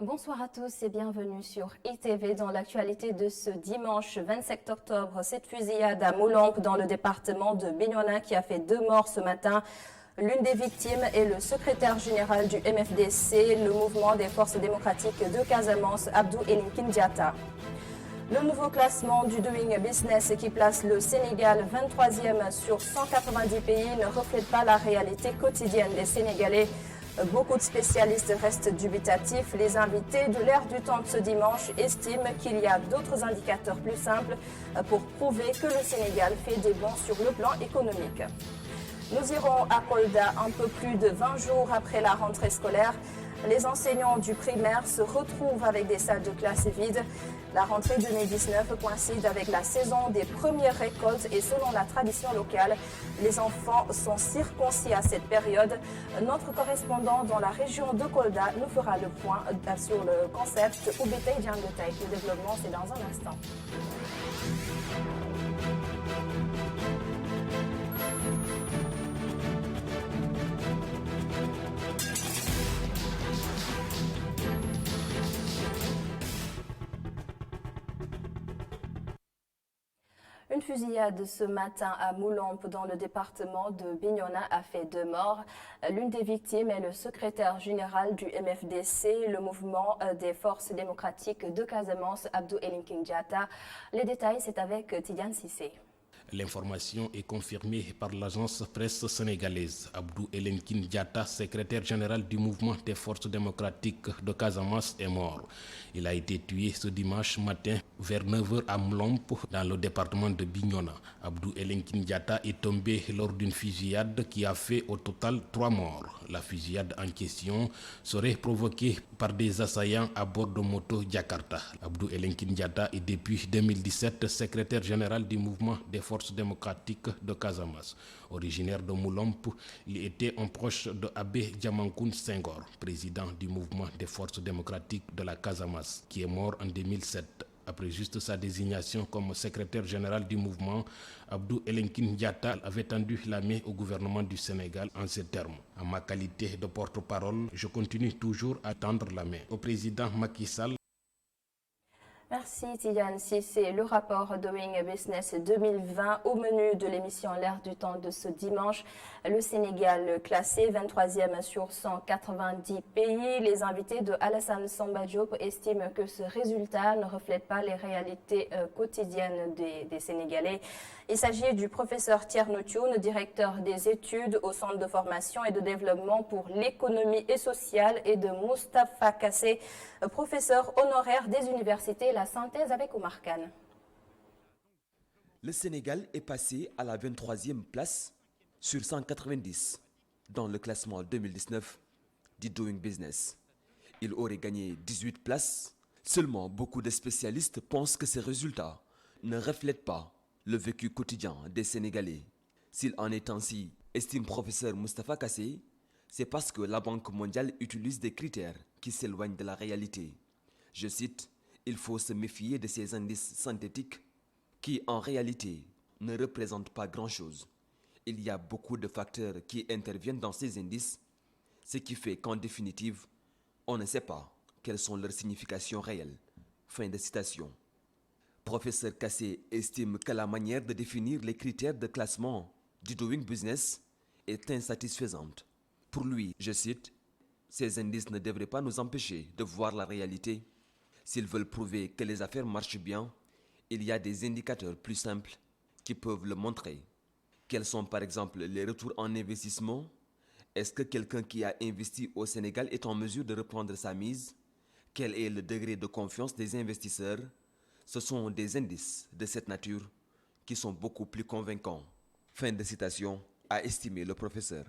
Bonsoir à tous et bienvenue sur ITV dans l'actualité de ce dimanche 27 octobre. Cette fusillade à Moulamp dans le département de Bignona qui a fait 2 morts ce matin. L'une des victimes est le secrétaire général du MFDC, le mouvement des forces démocratiques de Casamance, Abdou Elinkine Diatta. Le nouveau classement du Doing Business qui place le Sénégal 23e sur 190 pays ne reflète pas la réalité quotidienne des Sénégalais. Beaucoup de spécialistes restent dubitatifs. Les invités de l'Air du temps de ce dimanche estiment qu'il y a d'autres indicateurs plus simples pour prouver que le Sénégal fait des bons sur le plan économique. Nous irons à Kolda un peu plus de 20 jours après la rentrée scolaire. Les enseignants du primaire se retrouvent avec des salles de classe vides. La rentrée 2019 coïncide avec la saison des premières récoltes et selon la tradition locale, les enfants sont circoncis à cette période. Notre correspondant dans la région de Kolda nous fera le point sur le concept Oubetei Djangotai. Le développement, c'est dans un instant. Une fusillade ce matin à Moulamp dans le département de Bignona a fait 2 morts. L'une des victimes est le secrétaire général du MFDC, le mouvement des forces démocratiques de Casamance, Abdou Elinkine Diatta. Les détails, c'est avec Tidiane Sissé. L'information est confirmée par l'agence presse sénégalaise. Abdou Elinkine Diatta, secrétaire général du mouvement des forces démocratiques de Casamance, est mort. Il a été tué ce dimanche matin vers 9h à Moulamp, dans le département de Bignona. Abdou Elinkine Diatta est tombé lors d'une fusillade qui a fait au total 3 morts. La fusillade en question serait provoquée par des assaillants à bord de moto Jakarta. Abdou Elinkine Diatta est depuis 2017 secrétaire général du mouvement des forces démocratiques de Casamance. Originaire de Moulamp, il était un proche de Abbé Diamankoun Senghor, président du mouvement des forces démocratiques de la Casamance, qui est mort en 2007. Après juste sa désignation comme secrétaire général du mouvement, Abdou Elinkine Diatta avait tendu la main au gouvernement du Sénégal en ces termes. En ma qualité de porte-parole, je continue toujours à tendre la main au président Macky Sall. Merci Tidiane Sissé. Le rapport Doing Business 2020 au menu de l'émission L'Air du temps de ce dimanche. Le Sénégal classé 23e sur 190 pays. Les invités de Alassane Samba Diop estiment que ce résultat ne reflète pas les réalités quotidiennes des Sénégalais. Il s'agit du professeur Thierno Thioune, directeur des études au Centre de formation et de développement pour l'économie et sociale, et de Moustapha Kassé, professeur honoraire des universités. La synthèse avec Omar Khan. Le Sénégal est passé à la 23e place sur 190 dans le classement 2019 du Doing Business. Il aurait gagné 18 places. Seulement, beaucoup de spécialistes pensent que ces résultats ne reflètent pas le vécu quotidien des Sénégalais. S'il en est ainsi, estime professeur Moustapha Kassé, c'est parce que la Banque mondiale utilise des critères qui s'éloignent de la réalité. Je cite: il faut se méfier de ces indices synthétiques qui, en réalité, ne représentent pas grand-chose. Il y a beaucoup de facteurs qui interviennent dans ces indices, ce qui fait qu'en définitive, on ne sait pas quelles sont leurs significations réelles. Fin de citation. Professeur Kassé estime que la manière de définir les critères de classement du Doing Business est insatisfaisante. Pour lui, je cite, ces indices ne devraient pas nous empêcher de voir la réalité. S'ils veulent prouver que les affaires marchent bien, il y a des indicateurs plus simples qui peuvent le montrer. Quels sont par exemple les retours en investissement? Est-ce que quelqu'un qui a investi au Sénégal est en mesure de reprendre sa mise? Quel est le degré de confiance des investisseurs? Ce sont des indices de cette nature qui sont beaucoup plus convaincants. Fin de citation, a estimé le professeur.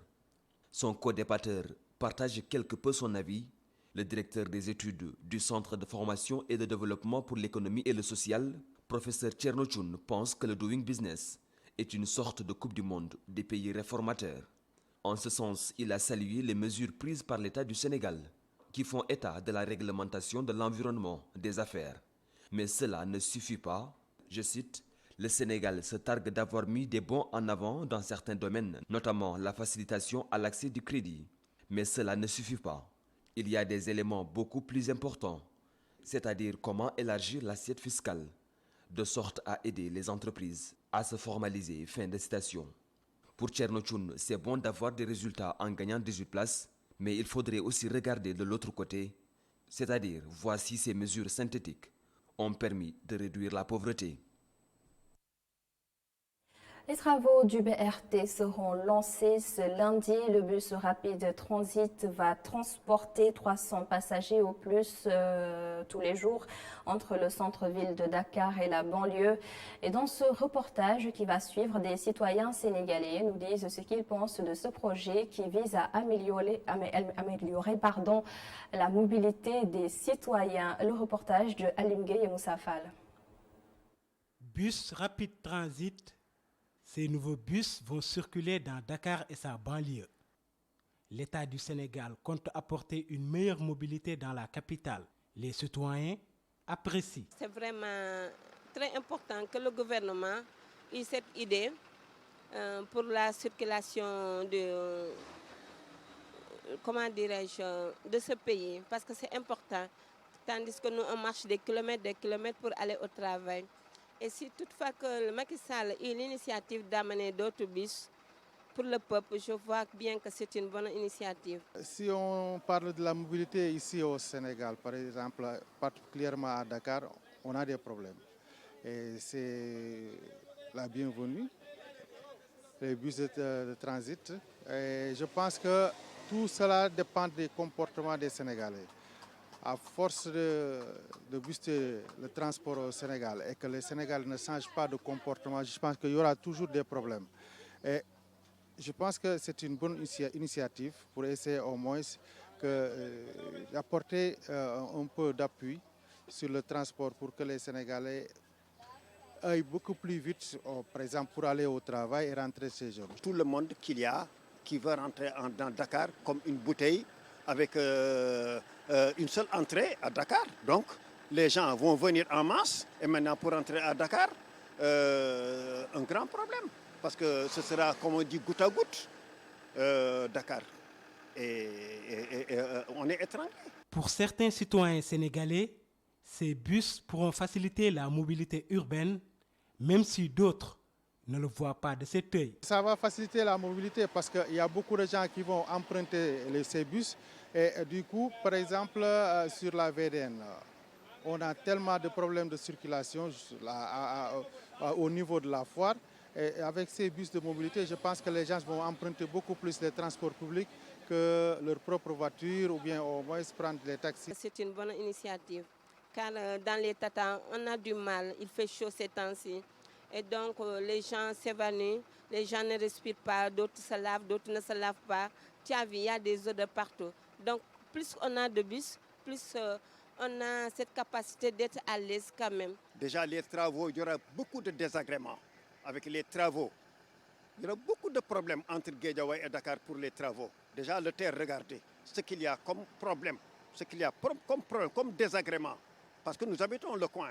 Son co-débatteur partage quelque peu son avis. Le directeur des études du Centre de formation et de développement pour l'économie et le social, professeur Thierno Thioune, pense que le Doing Business est une sorte de coupe du monde des pays réformateurs. En ce sens, il a salué les mesures prises par l'État du Sénégal, qui font état de la réglementation de l'environnement des affaires. Mais cela ne suffit pas. Je cite, le Sénégal se targue d'avoir mis des bons en avant dans certains domaines, notamment la facilitation à l'accès du crédit. Mais cela ne suffit pas. il y a des éléments beaucoup plus importants, c'est-à-dire comment élargir l'assiette fiscale, de sorte à aider les entreprises à se formaliser. Fin de citation. Pour Thierno Thioune, c'est bon d'avoir des résultats en gagnant 18 places, mais il faudrait aussi regarder de l'autre côté, c'est-à-dire voir si ces mesures synthétiques ont permis de réduire la pauvreté. Les travaux du BRT seront lancés ce lundi. Le bus rapide transit va transporter 300 passagers au plus tous les jours entre le centre-ville de Dakar et la banlieue. Et dans ce reportage qui va suivre, des citoyens sénégalais nous disent ce qu'ils pensent de ce projet qui vise à améliorer la mobilité des citoyens. Le reportage de Alim Gueye et Moussa Fall. Bus rapide transit. Ces nouveaux bus vont circuler dans Dakar et sa banlieue. L'État du Sénégal compte apporter une meilleure mobilité dans la capitale. Les citoyens apprécient. C'est vraiment très important que le gouvernement ait cette idée pour la circulation de ce pays, parce que c'est important, tandis que nous on marche des kilomètres pour aller au travail. Et si toutefois que le Macky Sall ait l'initiative d'amener d'autres bus pour le peuple, je vois bien que c'est une bonne initiative. Si on parle de la mobilité ici au Sénégal, par exemple, particulièrement à Dakar, on a des problèmes. Et c'est la bienvenue, les bus de transit. Et je pense que tout cela dépend des comportements des Sénégalais. À force de booster le transport au Sénégal et que les Sénégalais ne changent pas de comportement, je pense qu'il y aura toujours des problèmes. Et je pense que c'est une bonne initiative pour essayer au moins d'apporter un peu d'appui sur le transport pour que les Sénégalais aillent beaucoup plus vite, par exemple, pour aller au travail et rentrer chez eux. Tout le monde qu'il y a qui veut rentrer dans Dakar comme une bouteille avec une seule entrée à Dakar. Donc, les gens vont venir en masse. Et maintenant, pour entrer à Dakar, un grand problème. Parce que ce sera, comme on dit, goutte à goutte, Dakar. Et on est étranglé. Pour certains citoyens sénégalais, ces bus pourront faciliter la mobilité urbaine, même si d'autres ne le voient pas de cet œil. Ça va faciliter la mobilité parce qu'il y a beaucoup de gens qui vont emprunter ces bus. Et du coup, par exemple, sur la VDN, on a tellement de problèmes de circulation au niveau de la foire. Et avec ces bus de mobilité, je pense que les gens vont emprunter beaucoup plus les transports publics que leur propre voiture ou bien au moins prendre les taxis. C'est une bonne initiative car dans les tatas, on a du mal, il fait chaud ces temps-ci. Et donc les gens s'évanouissent, les gens ne respirent pas, d'autres se lavent, d'autres ne se lavent pas. Tu as vu, il y a des odeurs partout. Donc plus on a de bus, plus on a cette capacité d'être à l'aise quand même. Déjà les travaux, il y aura beaucoup de désagréments avec les travaux. Il y aura beaucoup de problèmes entre Guédiawaye et Dakar pour les travaux. Déjà le terre, regardez ce qu'il y a comme problème, ce qu'il y a comme désagrément. Parce que nous habitons le coin.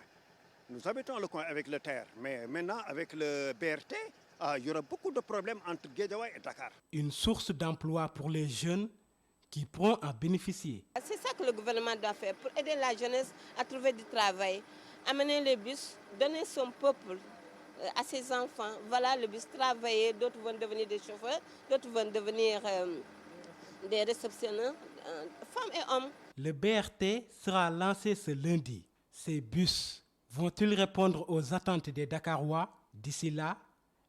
Nous habitons le coin avec le terre, mais maintenant avec le BRT, il y aura beaucoup de problèmes entre Guédiawaye et Dakar. Une source d'emploi pour les jeunes qui pourront en bénéficier. C'est ça que le gouvernement doit faire pour aider la jeunesse à trouver du travail, amener les bus, donner son peuple à ses enfants. Voilà le bus, travailler, d'autres vont devenir des chauffeurs, d'autres vont devenir des réceptionneurs, femmes et hommes. Le BRT sera lancé ce lundi. Ces bus vont-ils répondre aux attentes des Dakarois? D'ici là,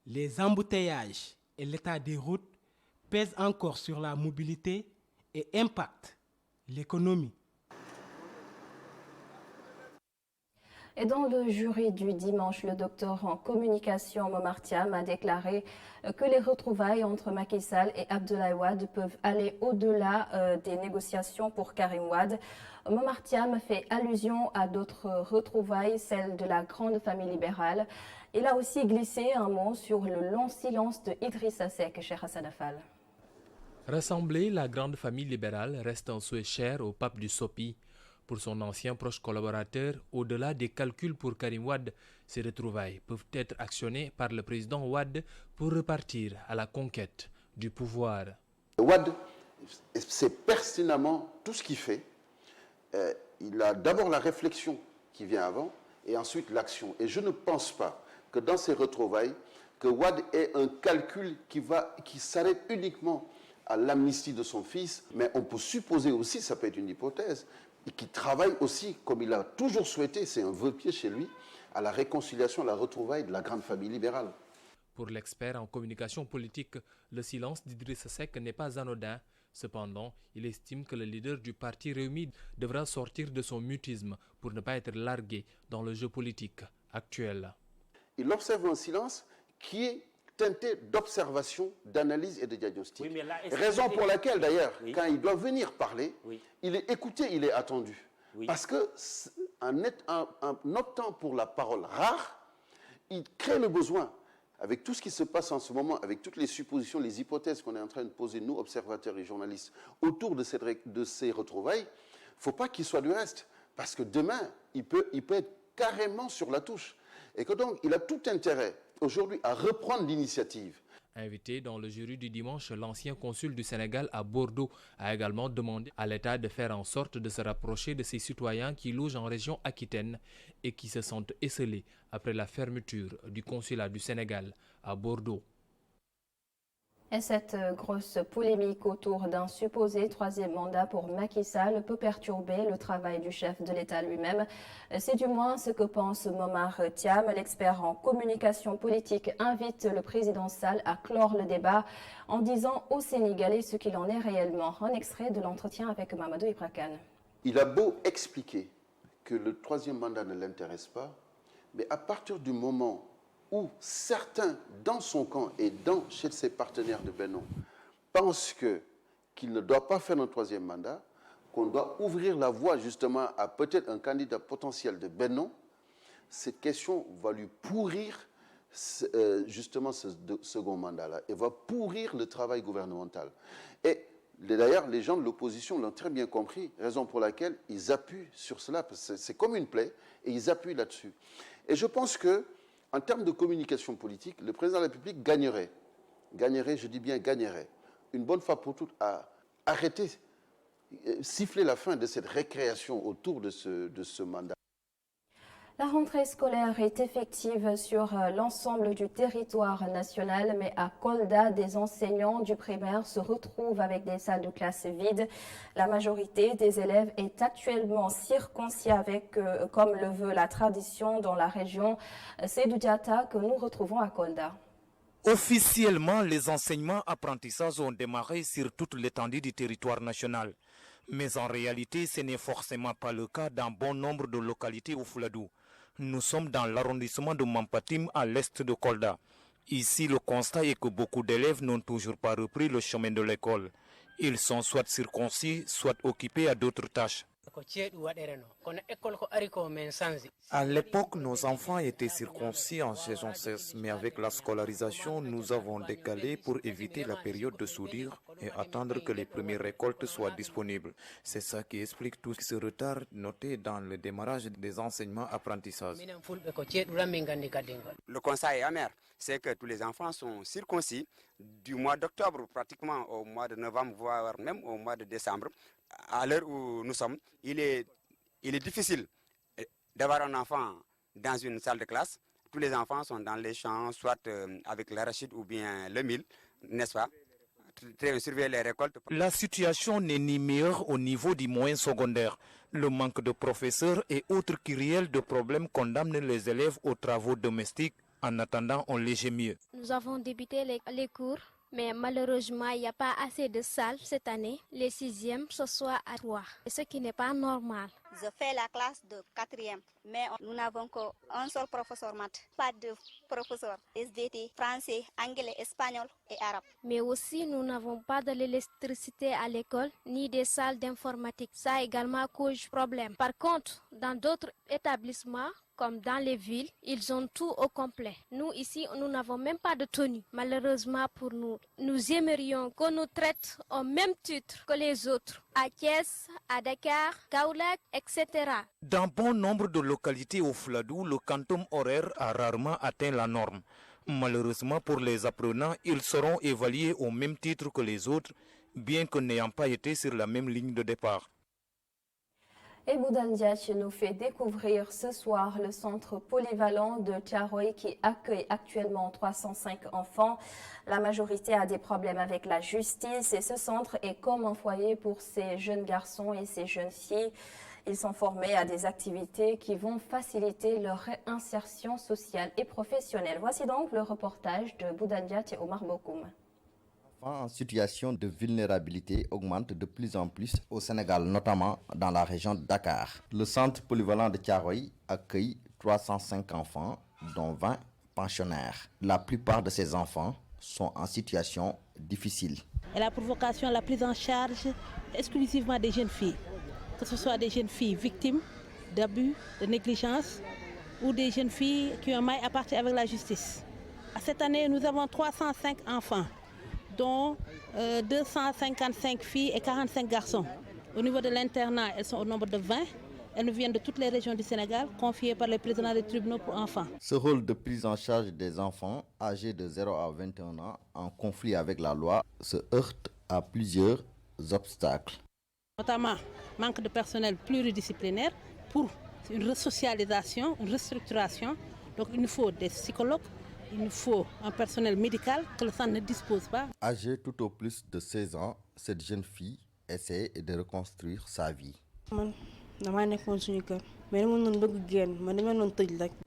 les embouteillages et l'état des routes pèsent encore sur la mobilité et impactent l'économie. Et dans le jury du dimanche, le docteur en communication Momar Thiam a déclaré que les retrouvailles entre Macky Sall et Abdoulaye Wade peuvent aller au-delà des négociations pour Karim Wade. Momar Thiam fait allusion à d'autres retrouvailles, celles de la grande famille libérale. Il a aussi glissé un mot sur le long silence de Idrissa Seck chez Hassan Affal. Rassembler la grande famille libérale reste un souhait cher au pape du SOPI. Pour son ancien proche collaborateur, au-delà des calculs pour Karim Wade, ces retrouvailles peuvent être actionnées par le président Wade pour repartir à la conquête du pouvoir. Wade c'est pertinemment tout ce qu'il fait. Il a d'abord la réflexion qui vient avant et ensuite l'action. Et je ne pense pas que dans ces retrouvailles, que Wade ait un calcul qui s'arrête uniquement à l'amnistie de son fils, mais on peut supposer aussi, ça peut être une hypothèse, et qu'il travaille aussi, comme il a toujours souhaité, c'est un vœu pied chez lui, à la réconciliation, à la retrouvaille de la grande famille libérale. Pour l'expert en communication politique, le silence d'Idrissa Seck n'est pas anodin. Cependant, il estime que le leader du parti Rewmi devra sortir de son mutisme pour ne pas être largué dans le jeu politique actuel. Il observe un silence qui est teinté d'observation, d'analyse et de diagnostic. Oui, raison pour laquelle, d'ailleurs, quand il doit venir parler, il est écouté, il est attendu. Parce qu'en optant pour la parole rare, il crée le besoin. Avec tout ce qui se passe en ce moment, avec toutes les suppositions, les hypothèses qu'on est en train de poser, nous, observateurs et journalistes, autour de ces retrouvailles, il ne faut pas qu'il soit du reste. Parce que demain, il peut être carrément sur la touche. Et que donc, il a tout intérêt aujourd'hui à reprendre l'initiative. Invité dans le jury du dimanche, l'ancien consul du Sénégal à Bordeaux a également demandé à l'État de faire en sorte de se rapprocher de ses citoyens qui logent en région Aquitaine et qui se sentent esseulés après la fermeture du consulat du Sénégal à Bordeaux. Et cette grosse polémique autour d'un supposé troisième mandat pour Macky Sall peut perturber le travail du chef de l'État lui-même. C'est du moins ce que pense Momar Thiam. L'expert en communication politique invite le président Sall à clore le débat en disant aux Sénégalais ce qu'il en est réellement. Un extrait de l'entretien avec Mamadou Ibra Kane. Il a beau expliquer que le troisième mandat ne l'intéresse pas, mais à partir du moment où certains, dans son camp et chez ses partenaires de Benno, pensent qu'il ne doit pas faire un troisième mandat, qu'on doit ouvrir la voie justement à peut-être un candidat potentiel de Benno, cette question va lui pourrir justement ce second mandat-là et va pourrir le travail gouvernemental. Et d'ailleurs, les gens de l'opposition l'ont très bien compris, raison pour laquelle ils appuient sur cela, parce que c'est comme une plaie, et ils appuient là-dessus. Et je pense que en termes de communication politique, le président de la République gagnerait, je dis bien gagnerait, une bonne fois pour toutes à arrêter, siffler la fin de cette récréation autour de ce mandat. La rentrée scolaire est effective sur l'ensemble du territoire national, mais à Kolda, des enseignants du primaire se retrouvent avec des salles de classe vides. La majorité des élèves est actuellement circoncis comme le veut la tradition dans la région. C'est du Diata que nous retrouvons à Kolda. Officiellement, les enseignements apprentissages ont démarré sur toute l'étendue du territoire national. Mais en réalité, ce n'est forcément pas le cas dans bon nombre de localités au Fouladou. Nous sommes dans l'arrondissement de Mampatim à l'est de Kolda. Ici, le constat est que beaucoup d'élèves n'ont toujours pas repris le chemin de l'école. Ils sont soit circoncis, soit occupés à d'autres tâches. À l'époque, nos enfants étaient circoncis en saison 16, mais avec la scolarisation, nous avons décalé pour éviter la période de soudure et attendre que les premières récoltes soient disponibles. C'est ça qui explique tout ce retard noté dans le démarrage des enseignements apprentissages. Le constat est amer, c'est que tous les enfants sont circoncis du mois d'octobre pratiquement au mois de novembre, voire même au mois de décembre. À l'heure où nous sommes, il est difficile d'avoir un enfant dans une salle de classe. Tous les enfants sont dans les champs, soit avec l'arachide ou bien le mil, n'est-ce pas? Surveiller les récoltes. La situation n'est ni meilleure au niveau du moyen secondaire. Le manque de professeurs et autres kyrielles de problèmes condamnent les élèves aux travaux domestiques. En attendant, on les gère mieux. Nous avons débuté les cours, mais malheureusement, il n'y a pas assez de salles cette année. Les 6e, ce soit à 3, ce qui n'est pas normal. Je fais la classe de 4e, mais nous n'avons qu'un seul professeur maths, pas de professeur SVT, français, anglais, espagnol et arabe. Mais aussi, nous n'avons pas de l'électricité à l'école, ni des salles d'informatique. Ça également cause problème. Par contre, dans d'autres établissements, comme dans les villes, ils ont tout au complet. Nous, ici, nous n'avons même pas de tenue. Malheureusement pour nous, nous aimerions qu'on nous traite au même titre que les autres. À Thiès, à Dakar, Kaolack, etc. Dans bon nombre de localités au Fouladou, le quantum horaire a rarement atteint la norme. Malheureusement pour les apprenants, ils seront évalués au même titre que les autres, bien que n'ayant pas été sur la même ligne de départ. Et Boudan Diache nous fait découvrir ce soir le centre polyvalent de Thiaroye qui accueille actuellement 305 enfants. La majorité a des problèmes avec la justice et ce centre est comme un foyer pour ces jeunes garçons et ces jeunes filles. Ils sont formés à des activités qui vont faciliter leur réinsertion sociale et professionnelle. Voici donc le reportage de Boudan Diache et Omar Bokoum. En situation de vulnérabilité augmente de plus en plus au Sénégal, notamment dans la région de Dakar. Le centre polyvalent de Thiaroye accueille 305 enfants, dont 20 pensionnaires. La plupart de ces enfants sont en situation difficile. Elle a pour vocation la prise en charge exclusivement des jeunes filles, que ce soit des jeunes filles victimes d'abus, de négligence ou des jeunes filles qui ont maille à partir avec la justice. Cette année, nous avons 305 enfants, dont 255 filles et 45 garçons. Au niveau de l'internat, elles sont au nombre de 20. Elles nous viennent de toutes les régions du Sénégal, confiées par les présidents des tribunaux pour enfants. Ce rôle de prise en charge des enfants âgés de 0 à 21 ans en conflit avec la loi se heurte à plusieurs obstacles. Notamment, manque de personnel pluridisciplinaire pour une resocialisation, une restructuration. Donc il nous faut des psychologues, il nous faut un personnel médical que le centre ne dispose pas. Âgée tout au plus de 16 ans, cette jeune fille essaie de reconstruire sa vie.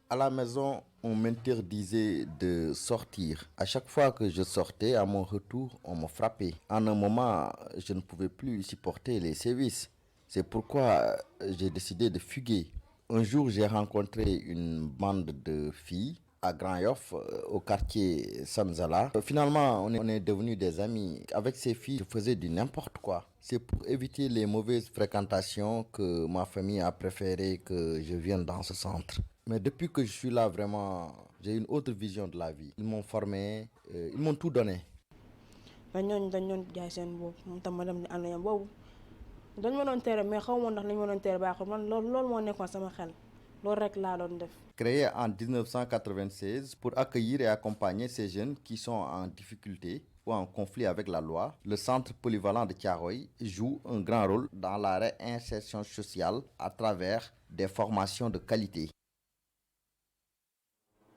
À la maison, on m'interdisait de sortir. À chaque fois que je sortais, à mon retour, on me frappait. En un moment, je ne pouvais plus supporter les sévices. C'est pourquoi j'ai décidé de fuguer. Un jour, j'ai rencontré une bande de filles à Grand Yoff, au quartier Sanzala. Finalement, on est devenus des amis. Avec ces filles, je faisais du n'importe quoi. C'est pour éviter les mauvaises fréquentations que ma famille a préféré que je vienne dans ce centre. Mais depuis que je suis là, vraiment, j'ai une autre vision de la vie. Ils m'ont formé, ils m'ont tout donné. Créé en 1996 pour accueillir et accompagner ces jeunes qui sont en difficulté ou en conflit avec la loi, le centre polyvalent de Thiaroye joue un grand rôle dans la réinsertion sociale à travers des formations de qualité.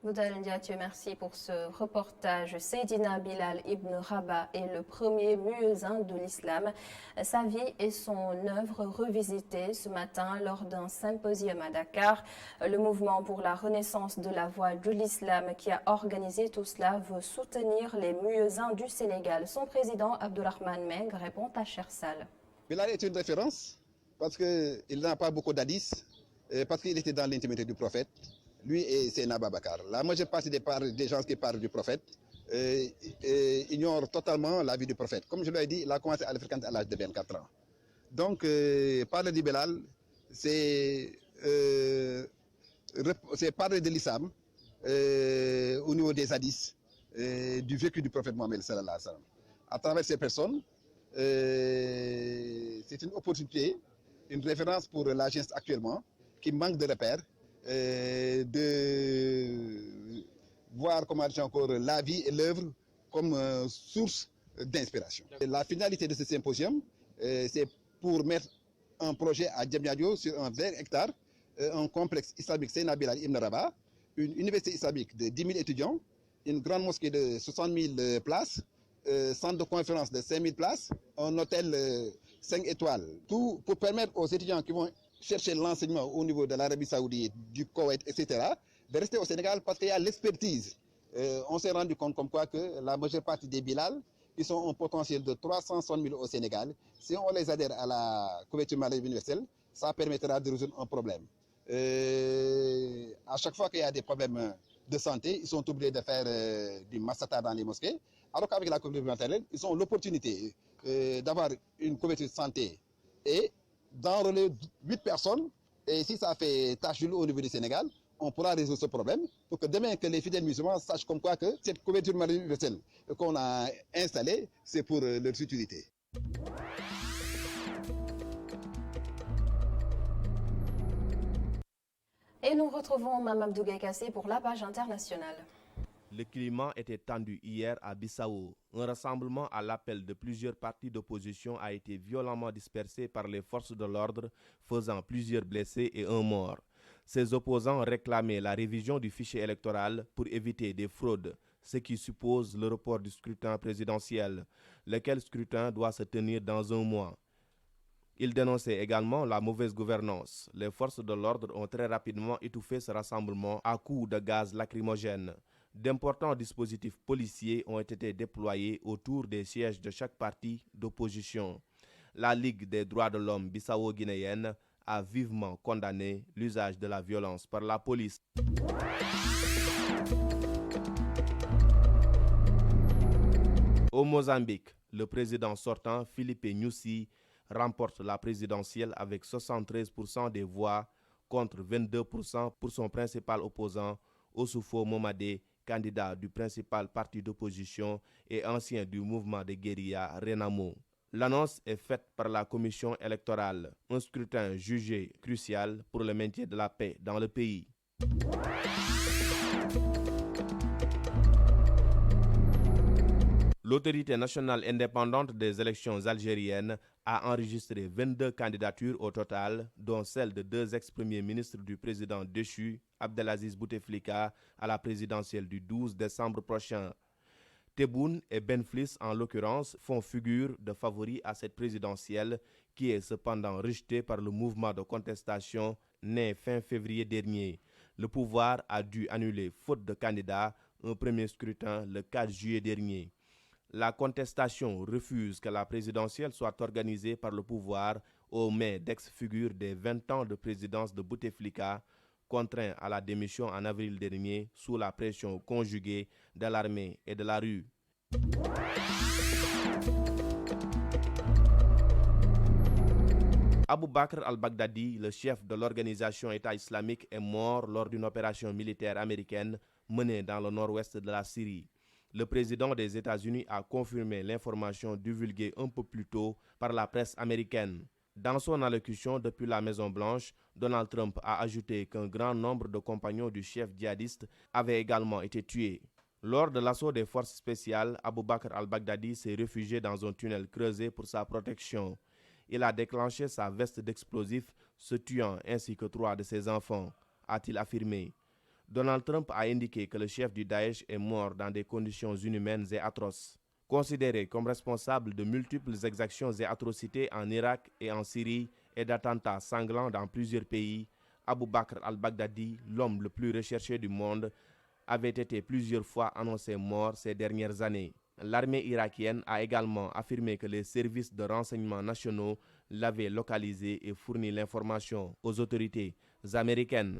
Boudan Diache, merci pour ce reportage. Seydina Bilal Ibn Rabah est le premier muezzin de l'islam. Sa vie et son œuvre revisitées ce matin lors d'un symposium à Dakar. Le mouvement pour la renaissance de la voie de l'islam qui a organisé tout cela veut soutenir les muezzins du Sénégal. Son président Abdourahmane Meng répond à Chersal. Bilal est une référence parce qu'il n'a pas beaucoup d'hadiths, parce qu'il était dans l'intimité du prophète. Lui et Seyna Babakar. La majeure partie des gens qui parlent du prophète ignorent totalement la vie du prophète. Comme je l'ai dit, il a commencé à le fréquenter à l'âge de 24 ans. Donc, parler du Bilal, c'est parler de l'islam au niveau des hadiths, du vécu du prophète Mohammed sallallahu alayhi wa sallam. À travers ces personnes, c'est une opportunité, une référence pour la jeunesse actuellement qui manque de repères, de voir comment encore la vie et l'œuvre comme source d'inspiration. La finalité de ce symposium, c'est pour mettre un projet à Diamniadio sur un 20 hectares, un complexe islamique Seyna Bilal Ibn Rabah, une université islamique de 10 000 étudiants, une grande mosquée de 60 000 places, centre de conférence de 5 000 places, un hôtel 5 étoiles. Tout pour permettre aux étudiants qui vont chercher l'enseignement au niveau de l'Arabie Saoudite, du Koweït, etc., de rester au Sénégal parce qu'il y a l'expertise. On s'est rendu compte comme quoi que la majeure partie des Bilal, qui sont un potentiel de 360 000 au Sénégal, si on les adhère à la couverture maladie universelle, ça permettra de résoudre un problème. À chaque fois qu'il y a des problèmes de santé, ils sont obligés de faire du massata dans les mosquées, alors qu'avec la couverture maternelle, ils ont l'opportunité d'avoir une couverture de santé et d'enrôler 8 personnes, et si ça fait tâche d'huile au niveau du Sénégal, on pourra résoudre ce problème pour que demain que les fidèles musulmans sachent comme quoi que cette couverture maladie universelle qu'on a installée, c'est pour leur utilité. Et nous retrouvons Mme Abdou Gaïkassé pour la page internationale. Le climat était tendu hier à Bissau. Un rassemblement à l'appel de plusieurs partis d'opposition a été violemment dispersé par les forces de l'ordre, faisant plusieurs blessés et un mort. Ces opposants réclamaient la révision du fichier électoral pour éviter des fraudes, ce qui suppose le report du scrutin présidentiel, lequel scrutin doit se tenir dans un mois. Ils dénonçaient également la mauvaise gouvernance. Les forces de l'ordre ont très rapidement étouffé ce rassemblement à coups de gaz lacrymogène. D'importants dispositifs policiers ont été déployés autour des sièges de chaque parti d'opposition. La Ligue des droits de l'homme bissau-guinéenne a vivement condamné l'usage de la violence par la police. Au Mozambique, le président sortant, Filipe Nyusi, remporte la présidentielle avec 73% des voix contre 22% pour son principal opposant, Oussoufo Momade, candidat du principal parti d'opposition et ancien du mouvement de guérilla Renamo. L'annonce est faite par la commission électorale, un scrutin jugé crucial pour le maintien de la paix dans le pays. L'autorité nationale indépendante des élections algériennes a enregistré 22 candidatures au total, dont celle de 2 ex-premiers ministres du président déchu, Abdelaziz Bouteflika, à la présidentielle du 12 décembre prochain. Tebboune et Benflis, en l'occurrence, font figure de favoris à cette présidentielle qui est cependant rejetée par le mouvement de contestation né fin février dernier. Le pouvoir a dû annuler, faute de candidats, un premier scrutin le 4 juillet dernier. La contestation refuse que la présidentielle soit organisée par le pouvoir aux mains d'ex-figures des 20 ans de présidence de Bouteflika, contraint à la démission en avril dernier sous la pression conjuguée de l'armée et de la rue. Abou Bakr al-Baghdadi, le chef de l'organisation État islamique, est mort lors d'une opération militaire américaine menée dans le nord-ouest de la Syrie. Le président des États-Unis a confirmé l'information divulguée un peu plus tôt par la presse américaine. Dans son allocution depuis la Maison-Blanche, Donald Trump a ajouté qu'un grand nombre de compagnons du chef djihadiste avaient également été tués. Lors de l'assaut des forces spéciales, Abou Bakr al-Baghdadi s'est réfugié dans un tunnel creusé pour sa protection. Il a déclenché sa veste d'explosifs, se tuant ainsi que 3 de ses enfants, a-t-il affirmé. Donald Trump a indiqué que le chef du Daesh est mort dans des conditions inhumaines et atroces. Considéré comme responsable de multiples exactions et atrocités en Irak et en Syrie et d'attentats sanglants dans plusieurs pays, Abou Bakr al-Baghdadi, l'homme le plus recherché du monde, avait été plusieurs fois annoncé mort ces dernières années. L'armée irakienne a également affirmé que les services de renseignement nationaux l'avaient localisé et fourni l'information aux autorités américaines.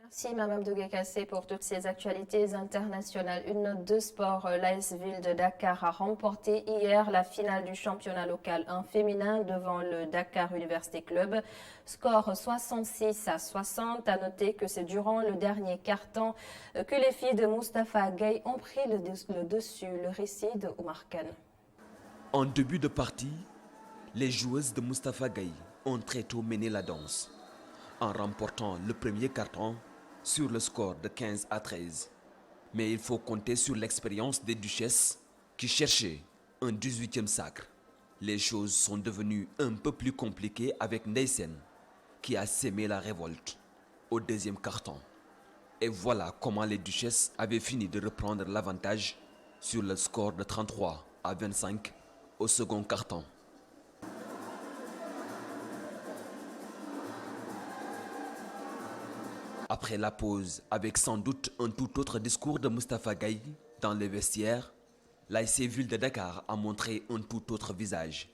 Merci Mme Dougué-Cassé pour toutes ces actualités internationales. Une note de sport, l'AS Ville de Dakar a remporté hier la finale du championnat local 1 féminin devant le Dakar Université Club. Score 66-60. À noter que c'est durant le dernier quart-temps que les filles de Moustapha Gueye ont pris le dessus. Le récit de Omar Khan. En début de partie, les joueuses de Moustapha Gueye ont très tôt mené la danse en remportant le premier quart-temps sur le score de 15-13. Mais il faut compter sur l'expérience des duchesses qui cherchaient un 18e sacre. Les choses sont devenues un peu plus compliquées avec Neysen qui a sémé la révolte au deuxième quart-temps. Et voilà comment les duchesses avaient fini de reprendre l'avantage sur le score de 33-25 au second quart-temps. Après la pause, avec sans doute un tout autre discours de Moustapha Gueye dans les vestiaires, l'ASC Ville de Dakar a montré un tout autre visage.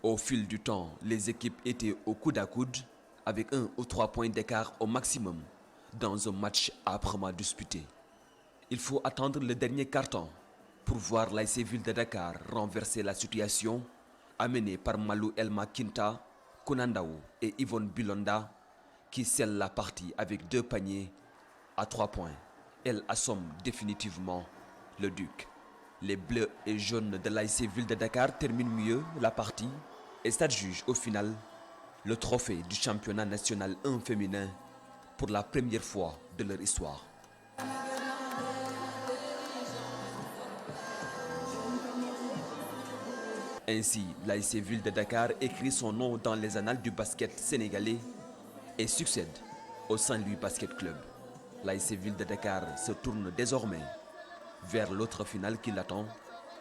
Au fil du temps, les équipes étaient au coude à coude avec 1 ou 3 points d'écart au maximum dans un match âprement disputé. Il faut attendre le dernier quart-temps pour voir l'ASC Ville de Dakar renverser la situation amenée par Malou Elma Kinta, Konandaou et Yvonne Bilonda qui scellent la partie avec 2 paniers à 3 points. Elle assomme définitivement le Duc. Les bleus et jaunes de l'ASC Ville de Dakar terminent mieux la partie et s'adjugent au final le trophée du championnat national 1 féminin pour la première fois de leur histoire. Ainsi, l'ASC Ville de Dakar écrit son nom dans les annales du basket sénégalais et succède au Saint-Louis Basket Club. L'ASC Ville de Dakar se tourne désormais vers l'autre finale qui l'attend,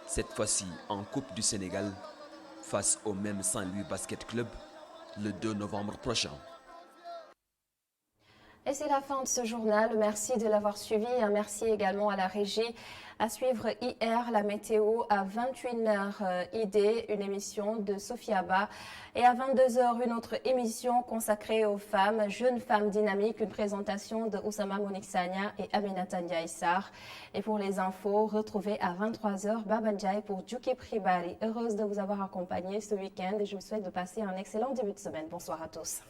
cette fois-ci en Coupe du Sénégal, face au même Saint-Louis Basket Club, le 2 novembre prochain. Et c'est la fin de ce journal. Merci de l'avoir suivi. Un merci également à la régie. À suivre hier, la météo à 21h ID, une émission de Sophie Abba. Et à 22h, une autre émission consacrée aux femmes, jeunes femmes dynamiques, une présentation de Oussama Monique Sagna et Aminata Ndiaye-Sarr. Et pour les infos, retrouvez à 23h Baba Ndiaye pour Djuki Pribari. Heureuse de vous avoir accompagné ce week-end et je vous souhaite de passer un excellent début de semaine. Bonsoir à tous.